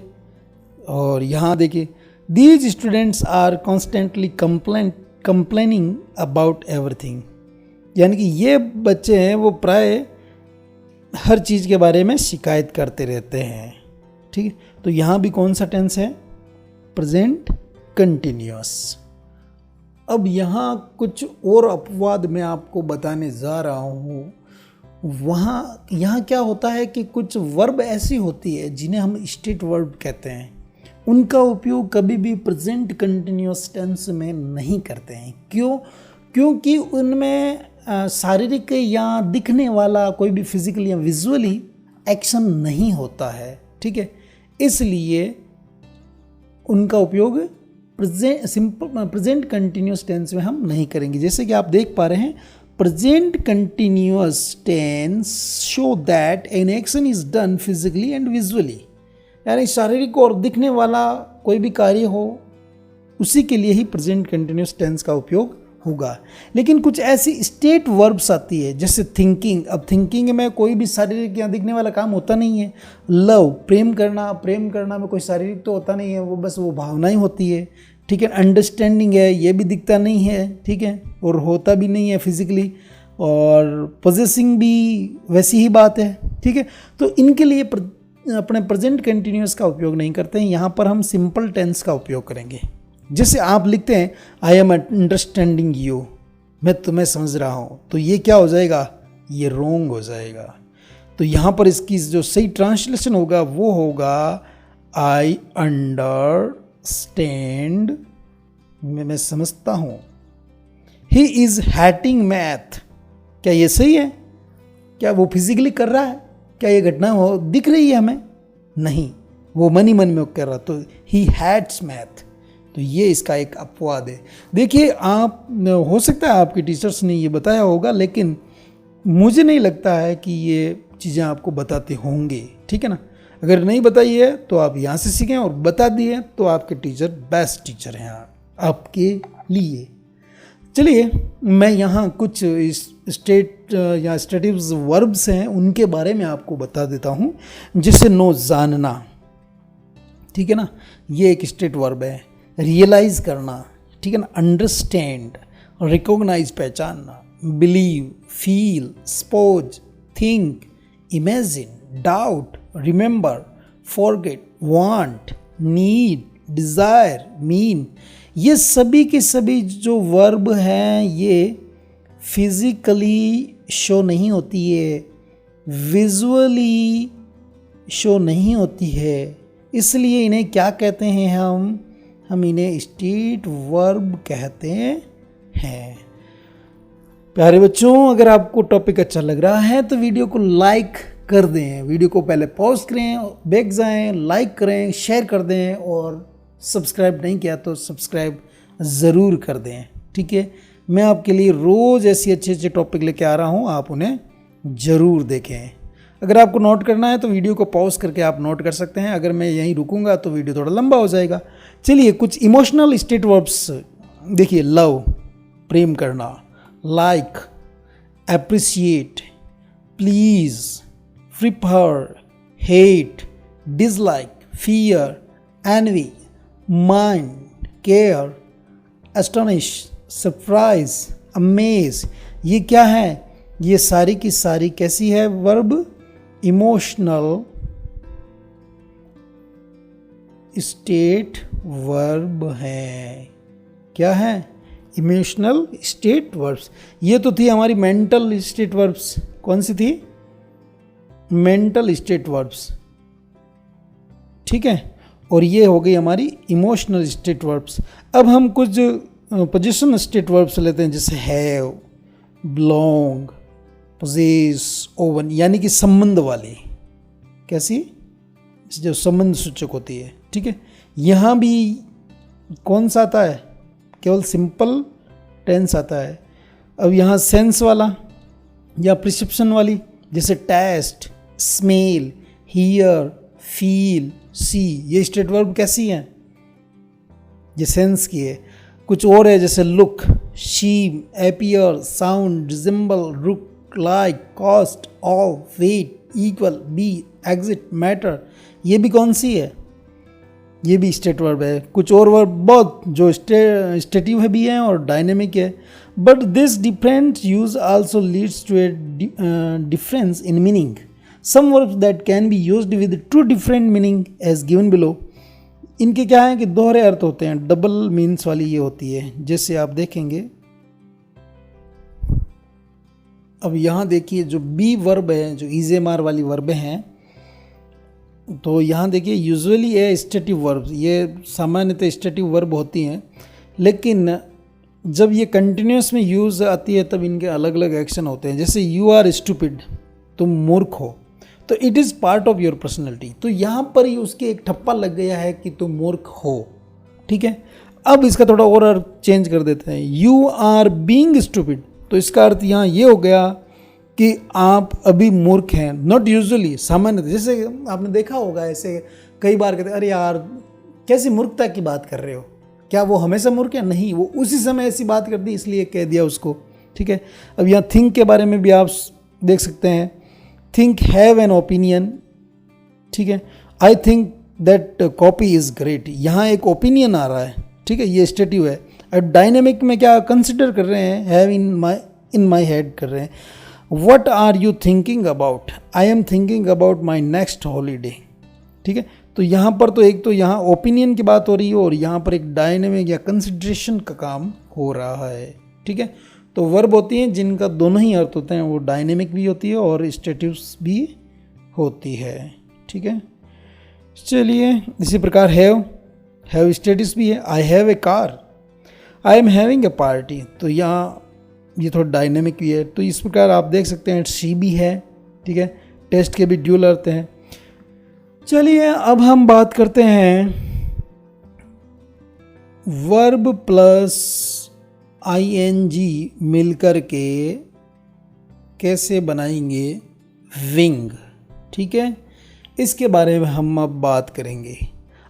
और यहाँ देखिए, these students are constantly complaining about everything, यानी कि ये बच्चे हैं वो प्राय हर चीज़ के बारे में शिकायत करते रहते हैं, ठीक है। तो यहाँ भी कौन सा टेंस है, प्रेजेंट कंटिन्यूअस। अब यहाँ कुछ और अपवाद मैं आपको बताने जा रहा हूँ। यहाँ क्या होता है कि कुछ वर्ब ऐसी होती है जिन्हें हम स्टेट वर्ब कहते हैं, उनका उपयोग कभी भी प्रेजेंट कंटिन्यूअस टेंस में नहीं करते हैं। क्योंकि उनमें शारीरिक या दिखने वाला कोई भी फिजिकली या विजुअली एक्शन नहीं होता है, ठीक है। इसलिए उनका उपयोग प्रेजेंट कंटिन्यूअस टेंस में हम नहीं करेंगे। जैसे कि आप देख पा रहे हैं, present continuous tense show that an action is done physically and visually, यानी शारीरिक और दिखने वाला कोई भी कार्य हो उसी के लिए ही प्रेजेंट कंटिन्यूअस टेंस का उपयोग होगा। लेकिन कुछ ऐसी स्टेट वर्ब्स आती है जैसे थिंकिंग। अब थिंकिंग में कोई भी शारीरिक या दिखने वाला काम होता नहीं है। लव, प्रेम करना में कोई शारीरिक तो होता नहीं है, वो बस वो भावना ही होती है, ठीक है। अंडरस्टैंडिंग है, ये भी दिखता नहीं है, ठीक है, और होता भी नहीं है फिजिकली। और पोजेसिंग भी वैसी ही बात है, ठीक है। तो इनके लिए अपने प्रेजेंट कंटिन्यूअस का उपयोग नहीं करते हैं, यहाँ पर हम सिंपल टेंस का उपयोग करेंगे। जैसे आप लिखते हैं आई एम अंडरस्टैंडिंग यू, मैं तुम्हें समझ रहा हूँ, तो ये क्या हो जाएगा, ये रॉन्ग हो जाएगा। तो यहाँ पर इसकी जो सही ट्रांसलेशन होगा वो होगा आई अंडरस्टैंड, मैं समझता हूँ। ही इज हैटिंग मैथ, क्या ये सही है? क्या वो फिजिकली कर रहा है? क्या ये घटना हो दिख रही है हमें? नहीं, वो मन ही मन में कर रहा। तो ही हैट्स मैथ, तो ये इसका एक अपवाद है। देखिए, आप हो सकता है आपके टीचर्स ने ये बताया होगा, लेकिन मुझे नहीं लगता है कि ये चीज़ें आपको बताते होंगे, ठीक है ना। अगर नहीं बताई है तो आप यहाँ से सीखें, और बता दिए तो आपके टीचर बेस्ट टीचर हैं आपके लिए। चलिए, मैं यहाँ कुछ स्टेट या स्टेटिव्स वर्ब्स हैं उनके बारे में आपको बता देता हूँ। जैसे नो, जानना, ठीक है ना, ये एक स्टेट वर्ब है। रियलाइज करना, ठीक है ना, अंडरस्टैंड, रिकॉग्नाइज, पहचानना, believe, feel, suppose, think, imagine, doubt, remember, forget, want, need, desire, mean, ये सभी के सभी जो वर्ब हैं ये फिज़िकली शो नहीं होती है, विजुअली शो नहीं होती है, इसलिए इन्हें क्या कहते हैं हम इन्हें स्टेट वर्ब कहते हैं। प्यारे बच्चों, अगर आपको टॉपिक अच्छा लग रहा है तो वीडियो को लाइक कर दें। वीडियो को पहले पॉज करें, बैक जाएं, लाइक करें, शेयर कर दें, और सब्सक्राइब नहीं किया तो सब्सक्राइब ज़रूर कर दें, ठीक है। मैं आपके लिए रोज़ ऐसी अच्छे अच्छे टॉपिक लेके आ रहा हूँ, आप उन्हें ज़रूर देखें। अगर आपको नोट करना है तो वीडियो को पॉज करके आप नोट कर सकते हैं। अगर मैं यहीं रुकूंगा तो वीडियो थोड़ा लंबा हो जाएगा। चलिए, कुछ इमोशनल स्टेट वर्ब्स देखिए। लव, प्रेम करना, like, appreciate, please, prefer, hate, dislike, fear, envy, mind, care, astonish, surprise, amaze, ये क्या है? ये सारी की सारी कैसी है वर्ब? इमोशनल स्टेट वर्ब है। क्या है? Emotional state verbs. ये तो थी हमारी मेंटल स्टेट वर्ब्स। कौन सी थी? मेंटल स्टेट वर्ब्स, ठीक है। और ये हो गई हमारी इमोशनल स्टेट वर्ब्स। अब हम कुछ पोजीशन स्टेट वर्ब्स लेते हैं, जैसे हैव, बिलोंग, पोजेस, ओवन, यानी कि संबंध वाली। कैसी? जो संबंध सूचक होती है, ठीक है। यहाँ भी कौन सा आता है? केवल सिंपल टेंस आता है। अब यहाँ सेंस वाला या प्रिसेप्शन वाली, जैसे टेस्ट, स्मेल, हियर, फील, सी, ये स्टेट वर्ब कैसी हैं? ये सेंस की है। कुछ और है, जैसे look, seem, appear, sound, resemble, look, like, cost, of, weigh, equal, be, exist, matter, ये भी कौन सी है? ये भी स्टेट वर्ब है। कुछ और वर्ब बहुत जो स्टेटिव है भी हैं और डायनेमिक है, but this different use also leads to a difference in meaning. Some verbs that can be used with two different meaning as given below. इनके क्या है कि दोहरे अर्थ होते हैं, डबल मीन्स वाली ये होती है। जैसे आप देखेंगे, अब यहाँ देखिए जो बी वर्ब है, जो इजेमार वाली वर्बें हैं, तो यहाँ देखिए यूजुअली है स्टेटिव वर्ब। ये सामान्यतः स्टेटिव वर्ब होती हैं, लेकिन जब ये कंटिन्यूस में यूज़ आती है तब इनके अलग अलग एक्शन होते हैं। जैसे यू आर स्टूपिड, तुम मूर्ख हो, तो it is part of your personality. तो यहाँ पर ही उसके एक ठप्पा लग गया है कि तुम मूर्ख हो, ठीक है। अब इसका थोड़ा और अर्थ चेंज कर देते हैं, यू आर बीइंग स्टूपिड, तो इसका अर्थ यहाँ ये हो गया कि आप अभी मूर्ख हैं। नॉट यूजुअली, सामान्यतः, जैसे आपने देखा होगा ऐसे कई बार कहते, अरे यार कैसी मूर्खता की बात कर रहे हो, क्या वो हमेशा मूर्ख है? नहीं, वो उसी समय ऐसी बात कर दी इसलिए कह दिया उसको। ठीक है, अब यहाँ थिंक के बारे में भी आप देख सकते हैं, थिंक हैव एन ओपिनियन। ठीक है, I think that copy is great, यहाँ एक ओपिनियन आ रहा है। ठीक है, ये स्टेटिव है। अब डायनेमिक में क्या कंसिडर कर रहे हैं, हैव इन माई हेड कर रहे हैं। What are you thinking about? I am thinking about my next holiday. ठीक है, तो यहाँ पर तो एक तो यहाँ ओपिनियन की बात हो रही है और यहाँ पर एक डायनेमिक या कंसिडरेशन का काम हो रहा है। ठीक है, तो वर्ब होती हैं जिनका दोनों ही अर्थ होते हैं, वो डायनेमिक भी होती है और स्टेटिव्स भी होती है। ठीक है, चलिए इसी प्रकार हैव स्टेटस भी है। I have a car, I am having a party, तो यहाँ ये थोड़ा डायनेमिक भी है। तो इस प्रकार आप देख सकते हैं शी भी है। ठीक है, टेस्ट के भी ड्यूल अर्थ हैं। चलिए अब हम बात करते हैं वर्ब प्लस आईएनजी मिलकर के कैसे बनाएंगे विंग। ठीक है, इसके बारे में हम अब बात करेंगे।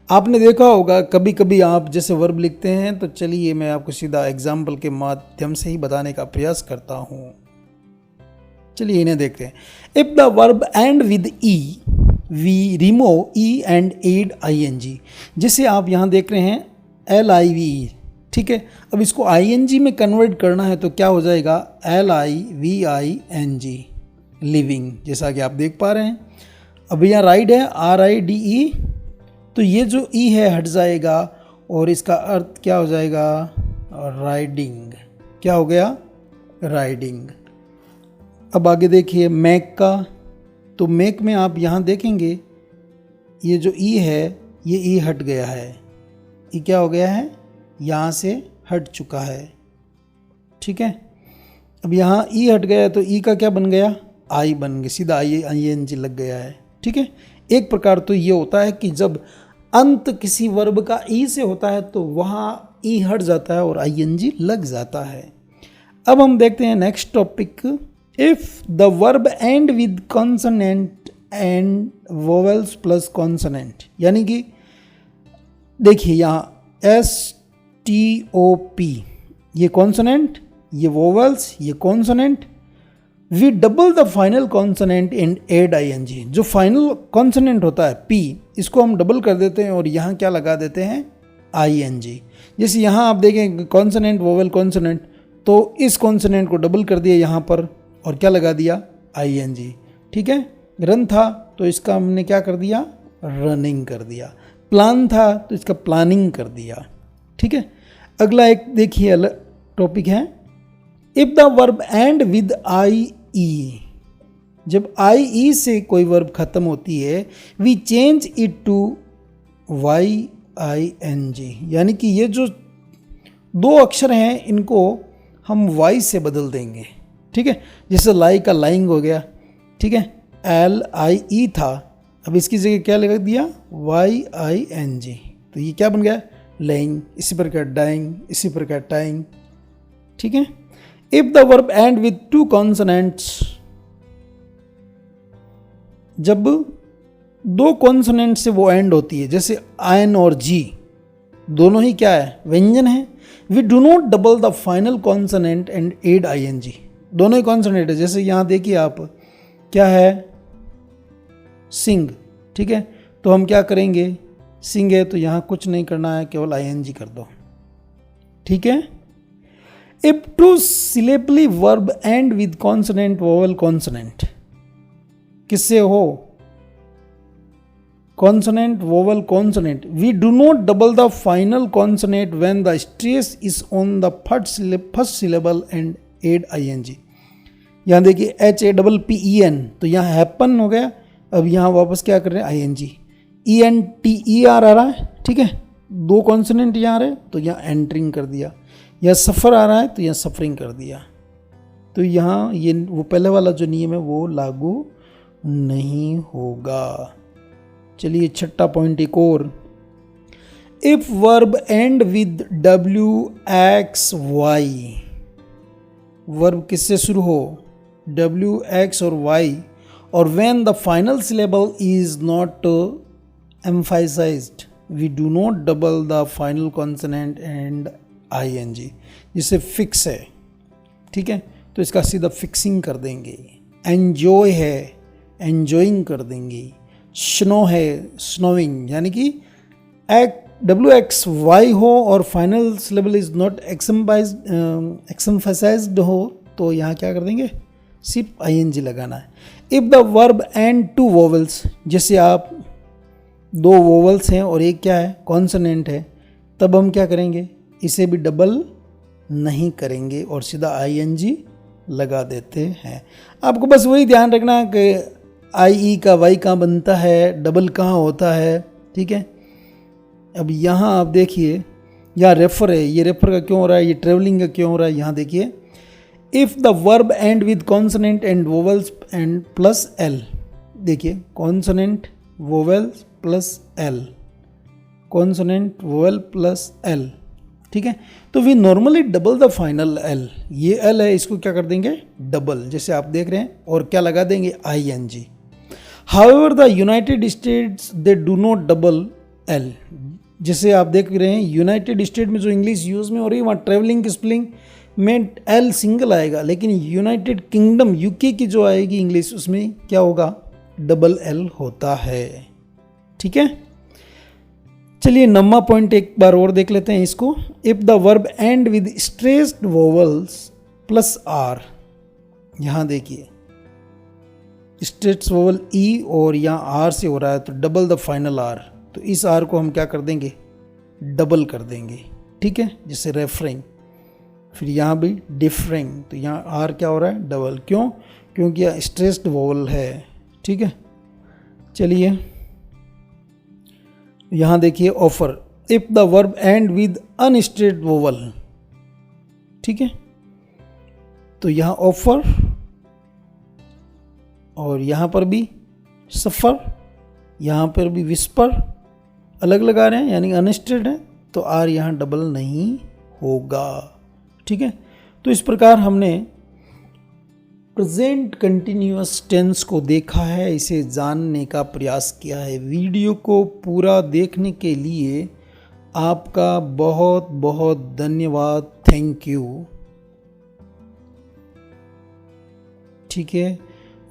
आपने देखा होगा कभी कभी आप जैसे वर्ब लिखते हैं, तो चलिए मैं आपको सीधा एग्जाम्पल के माध्यम से ही बताने का प्रयास करता हूँ। चलिए इन्हें देखते हैं। If the verb end with E we remove E and add ING. जैसे आप यहाँ देख रहे हैं LIVE। ठीक है, अब इसको ING में कन्वर्ट करना है तो क्या हो जाएगा, LIVING, लिविंग, जैसा कि आप देख पा रहे हैं। अब यहाँ राइड है RIDE, तो ये जो ई है हट जाएगा और इसका अर्थ क्या हो जाएगा, राइडिंग। क्या हो गया, राइडिंग। अब आगे देखिए मेक का, तो मेक में आप यहाँ देखेंगे ये जो ई है ये ई हट गया है, ई क्या हो गया है, यहाँ से हट चुका है। ठीक है, अब यहाँ ई हट गया है तो ई का क्या बन गया, आई बन गया, सीधा ING लग गया है। ठीक है, एक प्रकार तो ये होता है कि जब अंत किसी वर्ब का ई से होता है तो वहाँ ई हट जाता है और ING लग जाता है। अब हम देखते हैं next topic. If the verb end with consonant and vowels plus consonant, यानी कि देखिए यहाँ STOP, ये कॉन्सोनेंट, ये वोवेल्स, ये consonant, we double the final consonant and add ING। जो फाइनल कॉन्सोनेंट होता है P, इसको हम डबल कर देते हैं और यहाँ क्या लगा देते हैं, ING। जैसे यहाँ आप देखें कॉन्सोनेंट वोवेल कॉन्सोनेंट, तो इस कॉन्सोनेंट को डबल कर दिया यहाँ पर और क्या लगा दिया, ING। ठीक है, रन था तो इसका हमने क्या कर दिया, रनिंग कर दिया। प्लान था तो इसका प्लानिंग कर दिया। ठीक है, अगला एक देखिए अलग टॉपिक है। If the verb end with IE, जब IE से कोई वर्ब खत्म होती है, we change it to YING, यानी कि ये जो दो अक्षर हैं इनको हम Y से बदल देंगे। ठीक है, जैसे लाई का लाइंग हो गया। ठीक है, LIE था, अब इसकी जगह क्या लगा दिया, YING, तो ये क्या बन गया, लेइंग। इसी प्रकार डाइंग, इसी प्रकार टाइंग। ठीक है, if the verb and with to consonants, जब दो कॉन्सोनेंट से वो एंड होती है, जैसे आयन और जी दोनों ही क्या है, व्यंजन है, we do not double the final consonant and add ING। दोनों ही कॉन्सोनेंट है, जैसे यहाँ देखिए आप क्या है, सिंग। ठीक है, तो हम क्या करेंगे, सिंग है तो यहाँ कुछ नहीं करना है, केवल ING कर दो। ठीक है, if two syllable verb end with consonant vowel consonant, किससे हो, consonant vowel consonant, we do not double the final consonant when the stress is on the first syllable and add ING। यहाँ देखिए HAPPEN, तो यहाँ happen हो गया। अब यहाँ वापस क्या कर रहे हैं, ING। ENTER आ रहा है। ठीक है, दो कॉन्सोनेंट यहाँ आ रहे तो यहाँ एंटरिंग कर दिया, या सफ़र आ रहा है तो यहाँ सफरिंग कर दिया। तो यहाँ ये वो पहले वाला जो नियम है वो लागू नहीं होगा। चलिए छठा पॉइंट एक और, if verb end with WXY, verb किससे शुरू हो, WX और Y, और when the final syllable is not emphasized, we do not double the final consonant and ING, जिसे फिक्स है, ठीक है, तो इसका सीधा फिक्सिंग कर देंगे। एन्जॉय है, एन्जॉइंग कर देंगे। स्नो है, स्नोइंग, यानी कि WXY हो और फाइनल सिलेबल इज नॉट एक्सम्फसाइज्ड हो तो यहाँ क्या कर देंगे, सिर्फ ING लगाना है। If the verb and 2 vowels, जैसे आप 2 वोवल्स हैं और एक क्या है, कॉन्सोनेंट है, तब हम क्या करेंगे, इसे भी डबल नहीं करेंगे और सीधा ING लगा देते हैं। आपको बस वही ध्यान रखना कि IE का Y कहाँ बनता है, डबल कहाँ होता है, ठीक है। अब यहाँ आप देखिए, यहाँ रेफर है, ये रेफर का क्यों हो रहा है, ये ट्रेवलिंग का क्यों हो रहा है, यहाँ देखिए, if the verb end with consonant and vowels and plus L, देखिए consonant vowels plus L, consonant vowel plus L, ठीक है। तो we normally double the final L, ये L है, इसको क्या कर देंगे, डबल, जैसे आप देख रहे हैं, और क्या लगा देंगे, ING। However the United states they do not double L, जैसे आप देख रहे हैं यूनाइटेड स्टेट में जो इंग्लिश यूज़ में हो रही है वहाँ ट्रेवलिंग की स्पेलिंग में L सिंगल आएगा, लेकिन यूनाइटेड किंगडम UK की जो आएगी इंग्लिश, उसमें क्या होगा, डबल L होता है, ठीक है। चलिए 9वां पॉइंट एक बार और देख लेते हैं इसको। If the verb end with stressed vowels plus R, यहाँ देखिए स्ट्रेस्ड वोवल E और यहाँ R से हो रहा है, तो डबल द फाइनल R, तो इस R को हम क्या कर देंगे, डबल कर देंगे, ठीक है, जैसे रेफरिंग। फिर यहाँ भी डिफरिंग, तो यहाँ R क्या हो रहा है, डबल, क्यों, क्योंकि यह स्ट्रेस्ड वोवल है, ठीक है। चलिए यहाँ देखिए offer, if the verb end with unstressed vowel, ठीक है, तो यहाँ ऑफर और यहाँ पर भी सफ़र, यहाँ पर भी विस्पर, अलग लगा रहे हैं, यानी अनस्ट्रेस्ड है, तो R यहाँ डबल नहीं होगा, ठीक है। तो इस प्रकार हमने प्रेजेंट कंटिन्यूअस टेंस को देखा है, इसे जानने का प्रयास किया है। वीडियो को पूरा देखने के लिए आपका बहुत बहुत धन्यवाद, थैंक यू, ठीक है।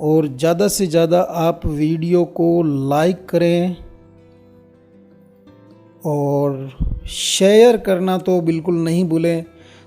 और ज़्यादा से ज़्यादा आप वीडियो को लाइक करें और शेयर करना तो बिल्कुल नहीं भूलें।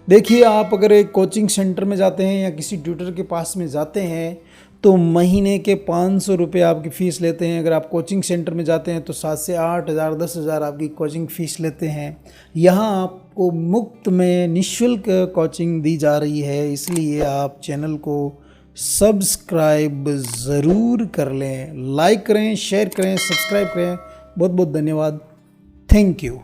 देखिए, आप अगर एक कोचिंग सेंटर में जाते हैं या किसी ट्यूटर के पास में जाते हैं तो महीने के 500 रुपये आपकी फ़ीस लेते हैं। अगर आप कोचिंग सेंटर में जाते हैं तो 7 से 8 हज़ार 10 हज़ार आपकी कोचिंग फ़ीस लेते हैं। यहाँ आपको मुफ्त में निःशुल्क कोचिंग दी जा रही है, इसलिए आप चैनल को सब्सक्राइब ज़रूर कर लें, लाइक करें, शेयर करें, सब्सक्राइब करें। बहुत बहुत धन्यवाद, थैंक यू।